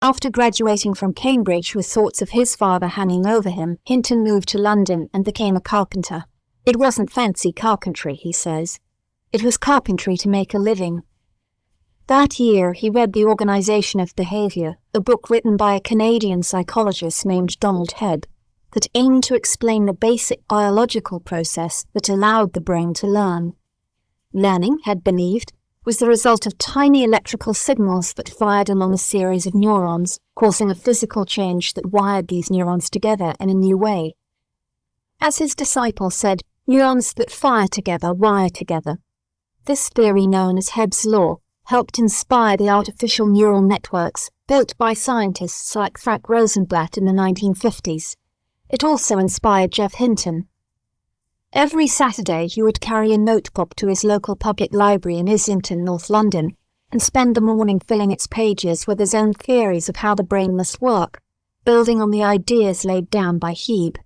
After graduating from Cambridge with thoughts of his father hanging over him, Hinton moved to London and became a carpenter. It wasn't fancy carpentry, he says. It was carpentry to make a living. That year he read The Organisation of Behaviour, a book written by a Canadian psychologist named Donald Hebb, that aimed to explain the basic biological process that allowed the brain to learn. Learning, Hebb believed, was the result of tiny electrical signals that fired along a series of neurons, causing a physical change that wired these neurons together in a new way. As his disciple said, neurons that fire together wire together. This theory, known as Hebb's law, helped inspire the artificial neural networks built by scientists like Frank Rosenblatt in the 1950s. It also inspired Geoff Hinton. Every Saturday he would carry a notebook to his local public library in Islington, North London, and spend the morning filling its pages with his own theories of how the brain must work, building on the ideas laid down by Hebb.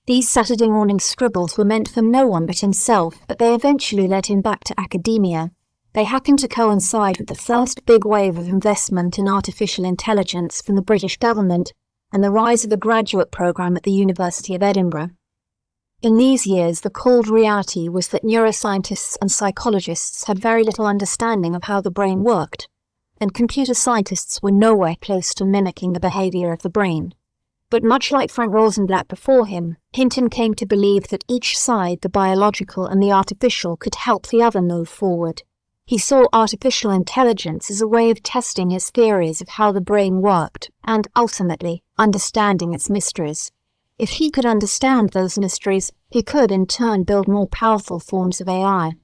These Saturday morning scribbles were meant for no one but himself, but they eventually led him back to academia. They happened to coincide with the first big wave of investment in artificial intelligence from the British government and the rise of the graduate programme at the University of Edinburgh. In these years, the cold reality was that neuroscientists and psychologists had very little understanding of how the brain worked, and computer scientists were nowhere close to mimicking the behaviour of the brain. But much like Frank Rosenblatt before him, Hinton came to believe that each side, the biological and the artificial, could help the other move forward. He saw artificial intelligence as a way of testing his theories of how the brain worked and, ultimately, understanding its mysteries. If he could understand those mysteries, he could in turn build more powerful forms of AI.